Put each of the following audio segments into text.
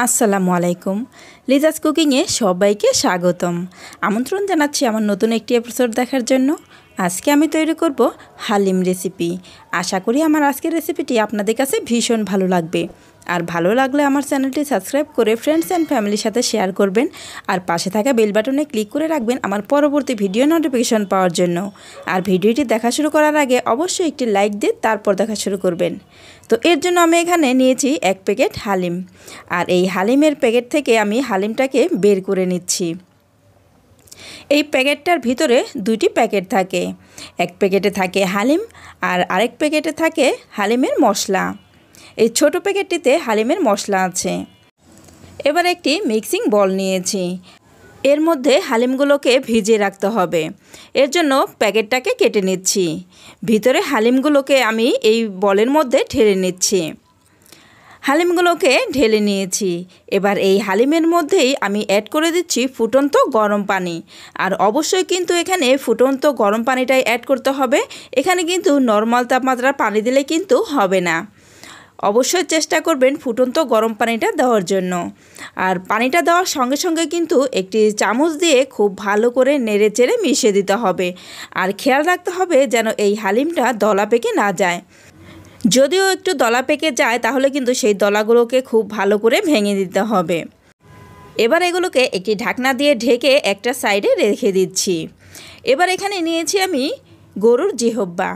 আসসালামু আলাইকুম। লিজাস কুকিংয়ে সবাইকে স্বাগতম। আমন্ত্রণ জানাচ্ছি আমার নতুন একটি এপিসোড দেখার জন্য। আজকে আমি তৈরি করব হালিম রেসিপি। আশা করি আমার আজকের রেসিপিটি আপনাদের কাছে ভীষণ ভালো লাগবে। আর ভালো লাগলে আমার চ্যানেলটি সাবস্ক্রাইব করে ফ্রেন্ডস অ্যান্ড ফ্যামিলির সাথে শেয়ার করবেন। আর পাশে থাকা বেল বাটনে ক্লিক করে রাখবেন আমার পরবর্তী ভিডিও নোটিফিকেশন পাওয়ার জন্য। আর ভিডিওটি দেখা শুরু করার আগে অবশ্যই একটি লাইক দিয়ে তারপর দেখা শুরু করবেন। তো এর জন্য আমি এখানে নিয়েছি 1 প্যাকেট হালিম। আর এই হালিমের প্যাকেট থেকে আমি হালিমটাকে বের করে নিচ্ছি। এই প্যাকেটটার ভিতরে দুটি প্যাকেট থাকে। এক প্যাকেটে থাকে হালিম আর আরেক প্যাকেটে থাকে হালিমের মশলা। এই ছোট প্যাকেটটিতে হালিমের মশলা আছে। এবার একটি মিক্সিং বল নিয়েছি। এর মধ্যে হালিমগুলোকে ভিজিয়ে রাখতে হবে। এর জন্য প্যাকেটটাকে কেটে নিচ্ছি। ভিতরে হালিমগুলোকে আমি এই বলের মধ্যে ঢেলে নিচ্ছি। হালিমগুলোকে ঢেলে নিয়েছি। এবার এই হালিমের মধ্যেই আমি অ্যাড করে দিচ্ছি ফুটন্ত গরম পানি। আর অবশ্যই কিন্তু এখানে ফুটন্ত গরম পানিটাই অ্যাড করতে হবে। এখানে কিন্তু নর্মাল তাপমাত্রার পানি দিলে কিন্তু হবে না। অবশ্যই চেষ্টা করবেন ফুটন্ত গরম পানিটা দেওয়ার জন্য। আর পানিটা দেওয়ার সঙ্গে সঙ্গে কিন্তু একটি চামচ দিয়ে খুব ভালো করে নেড়ে চেড়ে মিশিয়ে দিতে হবে। আর খেয়াল রাখতে হবে যেন এই হালিমটা দলা পেকে না যায়। যদিও একটু দলা পেকে যায় তাহলে কিন্তু সেই দলাগুলোকে খুব ভালো করে ভেঙে দিতে হবে। এবার এগুলোকে একটি ঢাকনা দিয়ে ঢেকে একটা সাইডে রেখে দিচ্ছি। এবার এখানে নিয়েছি আমি গরুর জিহব্বা।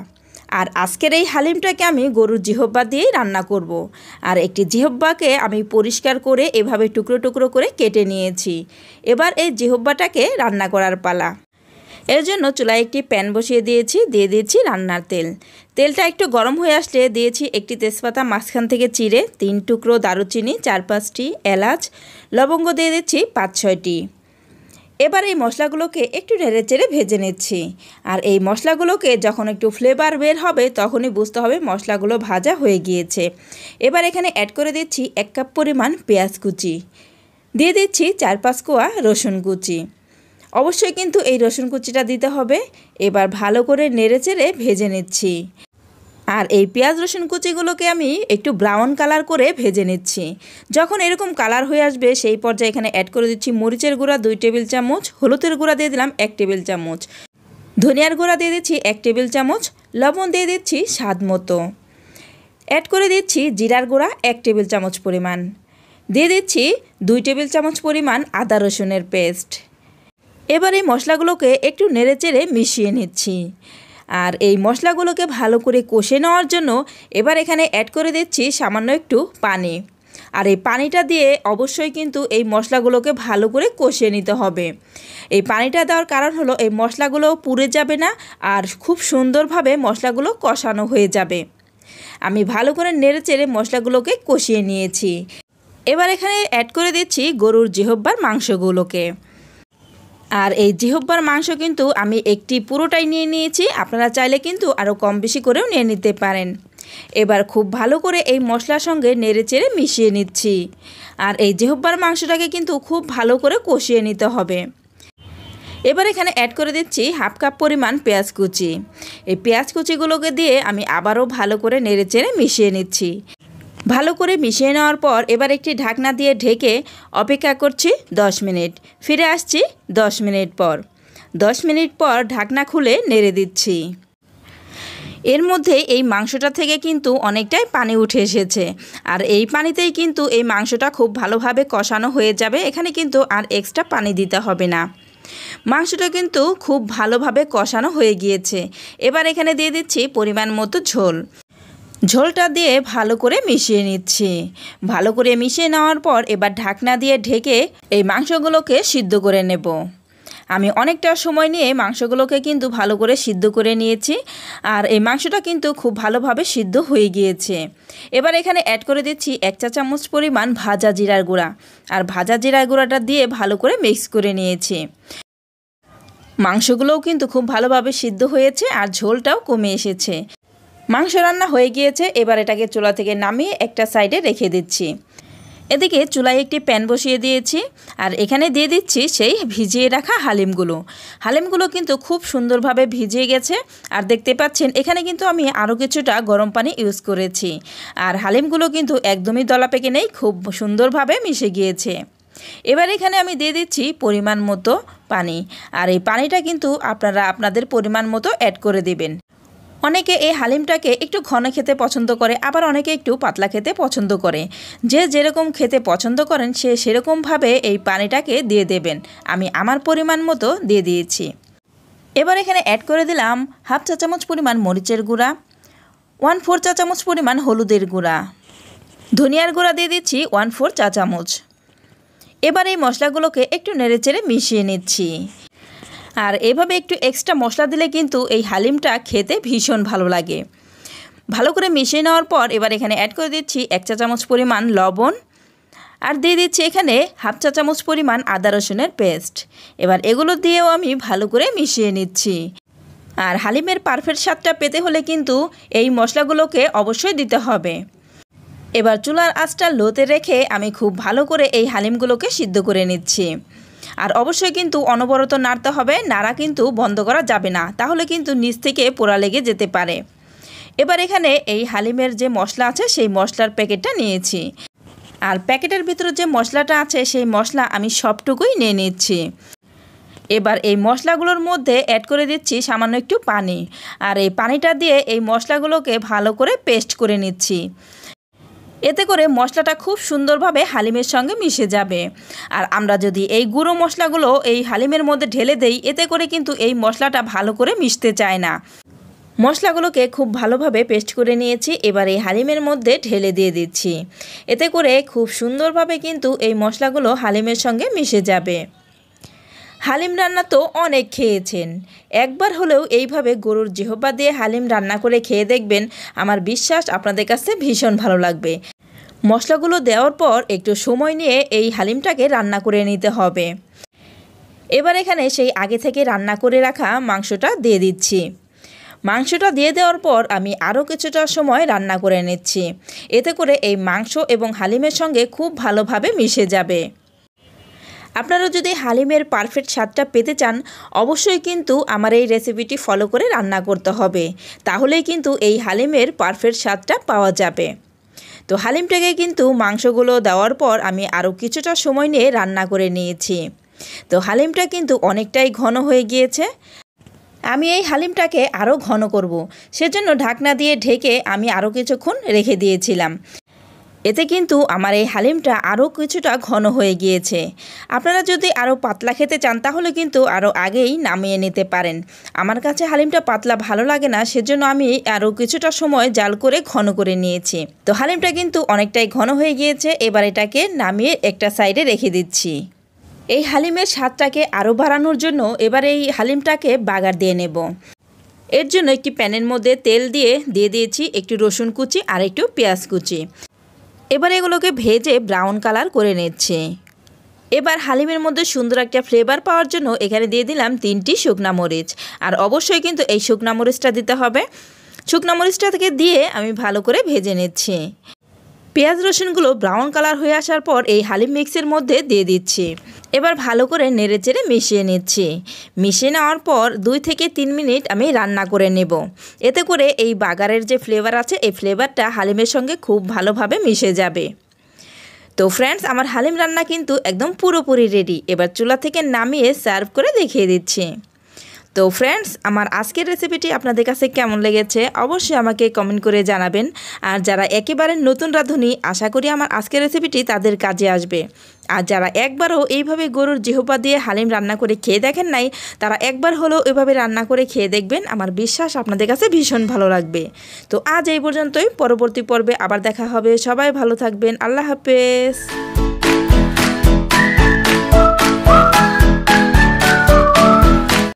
আর আজকের এই হালিমটাকে আমি গরুর জিহব্বা দিয়েই রান্না করব। আর একটি জিহব্বাকে আমি পরিষ্কার করে এভাবে টুকরো টুকরো করে কেটে নিয়েছি। এবার এই জিহব্বাটাকে রান্না করার পালা। এর জন্য চুলায় একটি প্যান বসিয়ে দিয়ে দিয়েছি রান্নার তেল। তেলটা একটু গরম হয়ে আসলে দিয়েছি একটি তেজপাতা মাঝখান থেকে চিড়ে, 3 টুকরো দারুচিনি, 4-5টি এলাচ, লবঙ্গ দিয়ে দিচ্ছি 5-6টি। এবার এই মশলাগুলোকে একটু নেড়েচেড়ে ভেজে নিচ্ছি। আর এই মশলাগুলোকে যখন একটু ফ্লেভার বের হবে তখনই বুঝতে হবে মশলাগুলো ভাজা হয়ে গিয়েছে। এবার এখানে অ্যাড করে দিচ্ছি 1 কাপ পরিমাণ পেঁয়াজ কুচি, দিয়ে দিচ্ছি 4-5 কোয়া রসুন কুচি। অবশ্যই কিন্তু এই রসুন কুচিটা দিতে হবে। এবার ভালো করে নেড়েচেড়ে ভেজে নিচ্ছি। আর এই পেঁয়াজ রসুন কুচিগুলোকে আমি একটু ব্রাউন কালার করে ভেজে নিচ্ছি। যখন এরকম কালার হয়ে আসবে সেই পর্যায়ে এখানে অ্যাড করে দিচ্ছি মরিচের গুঁড়া 2 টেবিল চামচ, হলুদের গুঁড়া দিয়ে দিলাম 1 টেবিল চামচ, ধনিয়ার গুঁড়া দিয়ে দিচ্ছি 1 টেবিল চামচ, লবণ দিয়ে দিচ্ছি স্বাদ মতো, অ্যাড করে দিচ্ছি জিরার গুঁড়া 1 টেবিল চামচ পরিমাণ, দিয়ে দিচ্ছি 2 টেবিল চামচ পরিমাণ আদা রসুনের পেস্ট। এবার এই মশলাগুলোকে একটু নেড়েচেড়ে মিশিয়ে নিচ্ছি। আর এই মশলাগুলোকে ভালো করে কষে নেওয়ার জন্য এবার এখানে অ্যাড করে দিচ্ছি সামান্য একটু পানি। আর এই পানিটা দিয়ে অবশ্যই কিন্তু এই মশলাগুলোকে ভালো করে কষিয়ে নিতে হবে। এই পানিটা দেওয়ার কারণ হলো এই মশলাগুলো পুড়ে যাবে না আর খুব সুন্দরভাবে মশলাগুলো কষানো হয়ে যাবে। আমি ভালো করে নেড়েচেড়ে মশলাগুলোকে কষিয়ে নিয়েছি। এবার এখানে অ্যাড করে দিচ্ছি গরুর জিহব্বার মাংসগুলোকে। আর এই জিহব্বার মাংস কিন্তু আমি একটি পুরোটাই নিয়ে নিয়েছি। আপনারা চাইলে কিন্তু আরও কম বেশি করেও নিয়ে নিতে পারেন। এবার খুব ভালো করে এই মশলার সঙ্গে নেড়েচেড়ে মিশিয়ে নিচ্ছি। আর এই জিহব্বার মাংসটাকে কিন্তু খুব ভালো করে কষিয়ে নিতে হবে। এবার এখানে অ্যাড করে দিচ্ছি 1/2 কাপ পরিমাণ পেঁয়াজ কুচি। এই পেঁয়াজ কুচিগুলোকে দিয়ে আমি আবারও ভালো করে নেড়েচেড়ে মিশিয়ে নিচ্ছি। ভালো করে মিশিয়ে নেওয়ার পর এবার একটি ঢাকনা দিয়ে ঢেকে অপেক্ষা করছি 10 মিনিট। ফিরে আসছি 10 মিনিট পর। 10 মিনিট পর ঢাকনা খুলে নেড়ে দিচ্ছি। এর মধ্যে এই মাংসটা থেকে কিন্তু অনেকটাই পানি উঠে এসেছে। আর এই পানিতেই কিন্তু এই মাংসটা খুব ভালোভাবে কষানো হয়ে যাবে। এখানে কিন্তু আর এক্সট্রা পানি দিতে হবে না। মাংসটা কিন্তু খুব ভালোভাবে কষানো হয়ে গিয়েছে। এবার এখানে দিয়ে দিচ্ছি পরিমাণ মতো ঝোল। ঝোলটা দিয়ে ভালো করে মিশিয়ে নিচ্ছি। ভালো করে মিশিয়ে নেওয়ার পর এবার ঢাকনা দিয়ে ঢেকে এই মাংসগুলোকে সিদ্ধ করে নেব। আমি অনেকটা সময় নিয়ে মাংসগুলোকে কিন্তু ভালো করে সিদ্ধ করে নিয়েছি। আর এই মাংসটা কিন্তু খুব ভালোভাবে সিদ্ধ হয়ে গিয়েছে। এবার এখানে অ্যাড করে দিচ্ছি 1 চা চামচ পরিমাণ ভাজা জিরার গুঁড়া। আর ভাজা জিরার গুঁড়াটা দিয়ে ভালো করে মিক্স করে নিয়েছি। মাংসগুলোও কিন্তু খুব ভালোভাবে সিদ্ধ হয়েছে আর ঝোলটাও কমে এসেছে। মাংস রান্না হয়ে গিয়েছে। এবার এটাকে চুলা থেকে নামিয়ে একটা সাইডে রেখে দিচ্ছি। এদিকে চুলায় একটি প্যান বসিয়ে দিয়েছি আর এখানে দিয়ে দিচ্ছি সেই ভিজিয়ে রাখা হালিমগুলো কিন্তু খুব সুন্দরভাবে ভিজিয়ে গেছে। আর দেখতে পাচ্ছেন এখানে কিন্তু আমি আরও কিছুটা গরম পানি ইউজ করেছি। আর হালিমগুলো কিন্তু একদমই দলা পেকে নেই, খুব সুন্দরভাবে মিশে গিয়েছে। এবার এখানে আমি দিয়ে দিচ্ছি পরিমাণ মতো পানি। আর এই পানিটা কিন্তু আপনারা আপনাদের পরিমাণ মতো অ্যাড করে দিবেন। অনেকে এই হালিমটাকে একটু ঘন খেতে পছন্দ করে, আবার অনেকে একটু পাতলা খেতে পছন্দ করে। যে যেরকম খেতে পছন্দ করেন সে সেরকমভাবে এই পানিটাকে দিয়ে দেবেন। আমি আমার পরিমাণ মতো দিয়ে দিয়েছি। এবার এখানে অ্যাড করে দিলাম হাফ চা চামচ পরিমাণ মরিচের গুঁড়া, 1/4 চা চামচ পরিমাণ হলুদের গুঁড়া, ধনিয়ার গুঁড়া দিয়ে দিচ্ছি 1/4 চা চামচ। এবার এই মশলাগুলোকে একটু নেড়েচেড়ে মিশিয়ে নিচ্ছি। আর এভাবে একটু এক্সট্রা মশলা দিলে কিন্তু এই হালিমটা খেতে ভীষণ ভালো লাগে। ভালো করে মিশিয়ে নেওয়ার পর এবার এখানে অ্যাড করে দিচ্ছি 1 চা চামচ পরিমাণ লবণ, আর দিয়ে দিচ্ছি এখানে হাফ চা চামচ পরিমাণ আদা রসুনের পেস্ট। এবার এগুলো দিয়েও আমি ভালো করে মিশিয়ে নিচ্ছি। আর হালিমের পারফেক্ট স্বাদটা পেতে হলে কিন্তু এই মশলাগুলোকে অবশ্যই দিতে হবে। এবার চুলার আঁচটা লোতে রেখে আমি খুব ভালো করে এই হালিমগুলোকে সিদ্ধ করে নিচ্ছি। আর অবশ্যই কিন্তু অনবরত নাড়তে হবে, নাড়া কিন্তু বন্ধ করা যাবে না, তাহলে কিন্তু নিচ থেকে পোড়া লেগে যেতে পারে। এবার এখানে এই হালিমের যে মশলা আছে সেই মশলার প্যাকেটটা নিয়েছি। আর প্যাকেটের ভিতরে যে মশলাটা আছে সেই মশলা আমি সবটুকুই নিয়ে নিচ্ছি। এবার এই মশলাগুলোর মধ্যে অ্যাড করে দিচ্ছি সামান্য একটু পানি। আর এই পানিটা দিয়ে এই মশলাগুলোকে ভালো করে পেস্ট করে নিচ্ছি। এতে করে মশলাটা খুব সুন্দরভাবে হালিমের সঙ্গে মিশে যাবে। আর আমরা যদি এই গুঁড়ো মশলাগুলো এই হালিমের মধ্যে ঢেলে দেই, এতে করে কিন্তু এই মশলাটা ভালো করে মিশতে চায় না। মশলাগুলোকে খুব ভালোভাবে পেস্ট করে নিয়েছি। এবার এই হালিমের মধ্যে ঢেলে দিয়ে দিচ্ছি। এতে করে খুব সুন্দরভাবে কিন্তু এই মশলাগুলো হালিমের সঙ্গে মিশে যাবে। হালিম রান্না তো অনেক খেয়েছেন, একবার হলেও এইভাবে গরুর জিহ্বা দিয়ে হালিম রান্না করে খেয়ে দেখবেন। আমার বিশ্বাস আপনাদের কাছে ভীষণ ভালো লাগবে। মশলাগুলো দেওয়ার পর একটু সময় নিয়ে এই হালিমটাকে রান্না করে নিতে হবে। এবার এখানে সেই আগে থেকে রান্না করে রাখা মাংসটা দিয়ে দিচ্ছি। মাংসটা দিয়ে দেওয়ার পর আমি আরও কিছুটা সময় রান্না করে নিচ্ছি। এতে করে এই মাংস এবং হালিমের সঙ্গে খুব ভালোভাবে মিশে যাবে। আপনারা যদি হালিমের পারফেক্ট স্বাদটা পেতে চান, অবশ্যই কিন্তু আমার এই রেসিপিটি ফলো করে রান্না করতে হবে। তাহলেই কিন্তু এই হালিমের পারফেক্ট স্বাদটা পাওয়া যাবে। তো হালিমটাকে কিন্তু মাংসগুলো দেওয়ার পর আমি আরও কিছুটা সময় নিয়ে রান্না করে নিয়েছি। তো হালিমটা কিন্তু অনেকটাই ঘন হয়ে গিয়েছে। আমি এই হালিমটাকে আরও ঘন করব, সেজন্য ঢাকনা দিয়ে ঢেকে আমি আরও কিছুক্ষণ রেখে দিয়েছিলাম। এতে কিন্তু আমার এই হালিমটা আরও কিছুটা ঘন হয়ে গিয়েছে। আপনারা যদি আরও পাতলা খেতে চান তাহলে কিন্তু আরও আগেই নামিয়ে নিতে পারেন। আমার কাছে হালিমটা পাতলা ভালো লাগে না, সেজন্য আমি আরও কিছুটা সময় জাল করে ঘন করে নিয়েছি। তো হালিমটা কিন্তু অনেকটাই ঘন হয়ে গিয়েছে। এবার এটাকে নামিয়ে একটা সাইডে রেখে দিচ্ছি। এই হালিমের স্বাদটাকে আরও বাড়ানোর জন্য এবার এই হালিমটাকে বাগার দিয়ে নেব। এর জন্য একটি প্যানের মধ্যে তেল দিয়ে দিয়েছি একটু রসুন কুচি আর একটু পেঁয়াজ কুচি। এবার এগুলোকে ভেজে ব্রাউন কালার করে নিচ্ছি। এবার হালিমের মধ্যে সুন্দর একটা ফ্লেভার পাওয়ার জন্য এখানে দিয়ে দিলাম 3টি শুকনা মরিচ। আর অবশ্যই কিন্তু এই শুকনা মরিচটা দিতে হবে। শুকনা মরিচটাকে দিয়ে আমি ভালো করে ভেজে নিচ্ছি। পেঁয়াজ রসুনগুলো ব্রাউন কালার হয়ে আসার পর এই হালিম মিক্সের মধ্যে দিয়ে দিচ্ছি। এবার ভালো করে নেড়েচেড়ে মিশিয়ে নিচ্ছি। মিশিয়ে নেওয়ার পর 2 থেকে 3 মিনিট আমি রান্না করে নেব। এতে করে এই বাগারের যে ফ্লেভার আছে এই ফ্লেভারটা হালিমের সঙ্গে খুব ভালোভাবে মিশে যাবে। তো ফ্রেন্ডস, আমার হালিম রান্না কিন্তু একদম পুরোপুরি রেডি। এবার চুলা থেকে নামিয়ে সার্ভ করে দেখিয়ে দিচ্ছি। তো ফ্রেন্ডস, আমার আজকের রেসিপিটি আপনাদের কাছে কেমন লেগেছে অবশ্যই আমাকে কমেন্ট করে জানাবেন। আর যারা একেবারে নতুন রাঁধুনি, আশা করি আমার আজকের রেসিপিটি তাদের কাজে আসবে। আর যারা একবারও এইভাবে গরুর জিহ্বা দিয়ে হালিম রান্না করে খেয়ে দেখেন নাই, তারা একবার হলেও এভাবে রান্না করে খেয়ে দেখবেন। আমার বিশ্বাস আপনাদের কাছে ভীষণ ভালো লাগবে। তো আজ এই পর্যন্তই, পরবর্তী পর্বে আবার দেখা হবে। সবাই ভালো থাকবেন। আল্লাহ হাফেজ।